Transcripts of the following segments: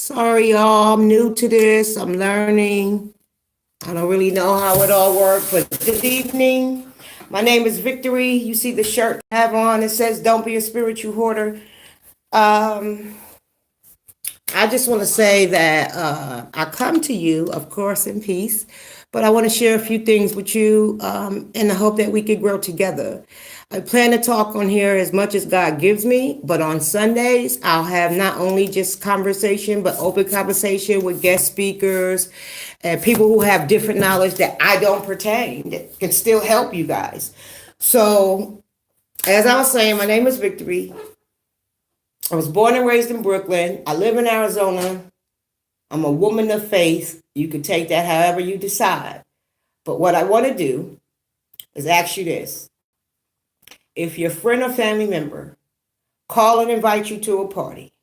Sorry, y'all. I'm new to this. I'm learning. I don't really know how it all works, but good evening. My name is Victory. You see the shirt I have on. It says, "Don't be a spiritual hoarder." Um, I just want to say that I come to you, of course, in peace, but I want to share a few things with you in the hope that we could grow together. I plan to talk on here as much as God gives me, but on Sundays, I'll have not only just conversation, but open conversation with guest speakers and people who have different knowledge that I don't pertain, that can still help you guys. So, as I was saying, my name is Victory. I was born and raised in Brooklyn. I live in Arizona. I'm a woman of faith. You can take that however you decide. But what I want to do is ask you this. If your friend or family member call and invite you to a party,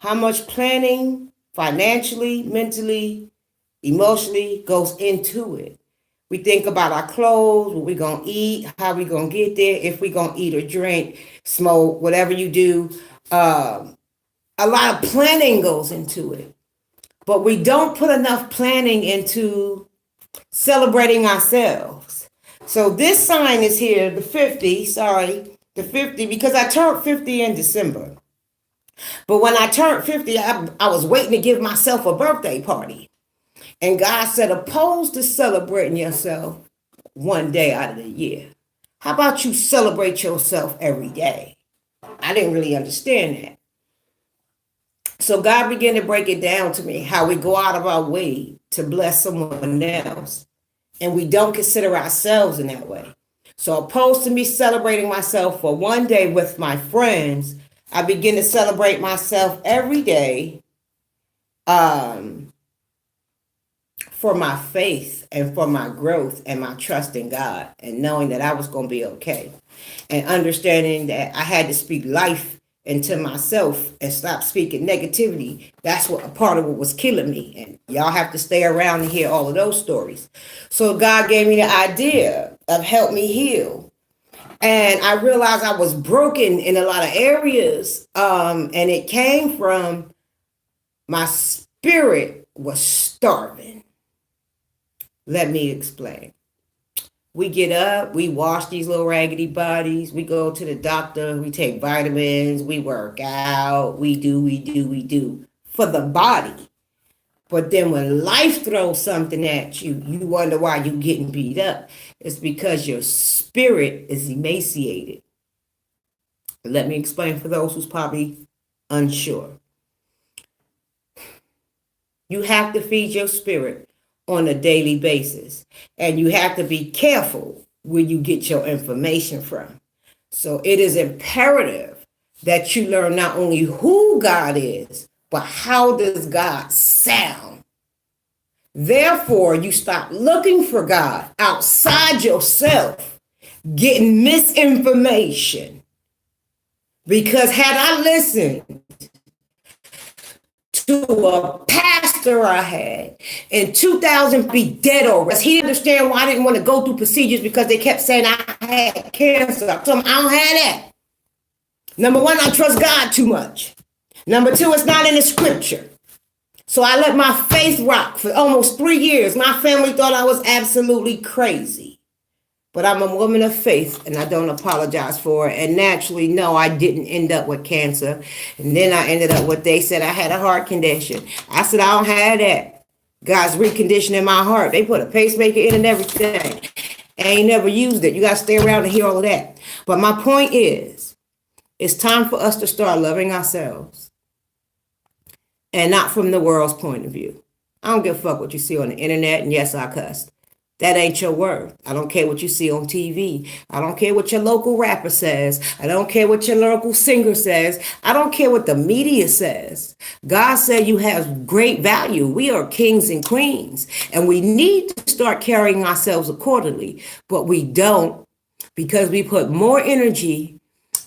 how much planning financially, mentally, emotionally goes into it? We think about our clothes, what we're going to eat, how we going to get there, if we're going to eat or drink, smoke, whatever you do. A lot of planning goes into it, but we don't put enough planning into celebrating ourselves. So this sign is here, the 50, the 50, because I turned 50 in December. But when I turned 50, I was waiting to give myself a birthday party. And God said, opposed to celebrating yourself one day out of the year, how about you celebrate yourself every day? I didn't really understand that. So God began to break it down to me how we go out of our way to bless someone else, and we don't consider ourselves in that way. So opposed to me celebrating myself for one day with my friends, I begin to celebrate myself every day for my faith and for my growth and my trust in God, and knowing that I was going to be okay, and understanding that I had to speak life into myself and stop speaking negativity. That's what a part of what was killing me. And y'all have to stay around and hear all of those stories. So God gave me the idea of help me heal. And I realized I was broken in a lot of areas. And it came from my spirit was starving. Let me explain. We get up, we wash these little raggedy bodies, we go to the doctor, we take vitamins, we work out, we do for the body. But then when life throws something at you, you wonder why you're getting beat up. It's because your spirit is emaciated. Let me explain for those who's probably unsure. You have to feed your spirit on a daily basis. And you have to be careful where you get your information from. So it is imperative that you learn not only who God is, but how does God sound. Therefore, you stop looking for God outside yourself, getting misinformation. Because had I listened to a pastor I had in 2000 be dead or he didn't understand why I didn't want to go through procedures because they kept saying I had cancer. I told him I don't have that. Number one, I trust God too much. Number two, it's not in the scripture. So I let my faith rock for almost 3 years. My family thought I was absolutely crazy. But I'm a woman of faith, and I don't apologize for it. And naturally, no, I didn't end up with cancer. And then I ended up with, they said I had a heart condition. I said, I don't have that. God's reconditioning my heart. They put a pacemaker in and everything. I ain't never used it. You got to stay around to hear all of that. But my point is, it's time for us to start loving ourselves. And not from the world's point of view. I don't give a fuck what you see on the internet. And yes, I cussed. That ain't your worth. I don't care what you see on TV. I don't care what your local rapper says. I don't care what your local singer says. I don't care what the media says. God said you have great value. We are kings and queens, and we need to start carrying ourselves accordingly, but we don't, because we put more energy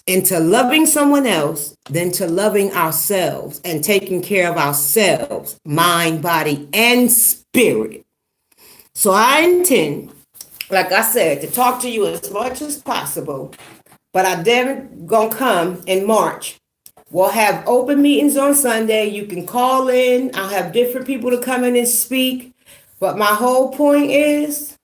into loving someone else than to loving ourselves and taking care of ourselves, mind, body, and spirit. So I intend, like I said, to talk to you as much as possible, but I then gonna come in March We'll have open meetings on Sunday. You can call in. I'll have different people to come in and speak. But my whole point is,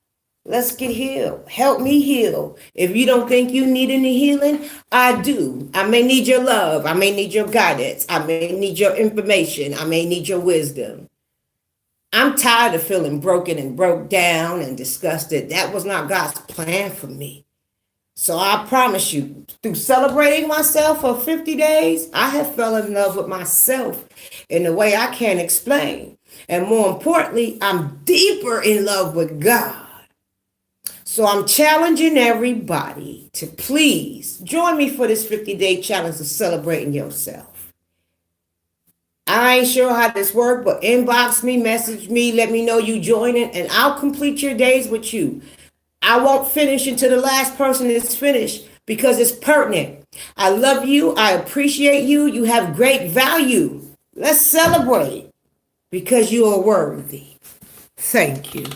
let's get healed. Help me heal. If you don't think you need any healing, I do. I may need your love. I may need your guidance. I may need your information. I may need your wisdom. I'm tired of feeling broken and broke down and disgusted. That was not God's plan for me. So I promise you, through celebrating myself for 50 days, I have fell in love with myself in a way I can't explain. And more importantly, I'm deeper in love with God. So I'm challenging everybody to please join me for this 50-day challenge of celebrating yourself. I ain't sure how this works, but inbox me, message me, let me know you joining, and I'll complete your days with you. I won't finish until the last person is finished because it's pertinent. I love you. I appreciate you. You have great value. Let's celebrate because you are worthy. Thank you.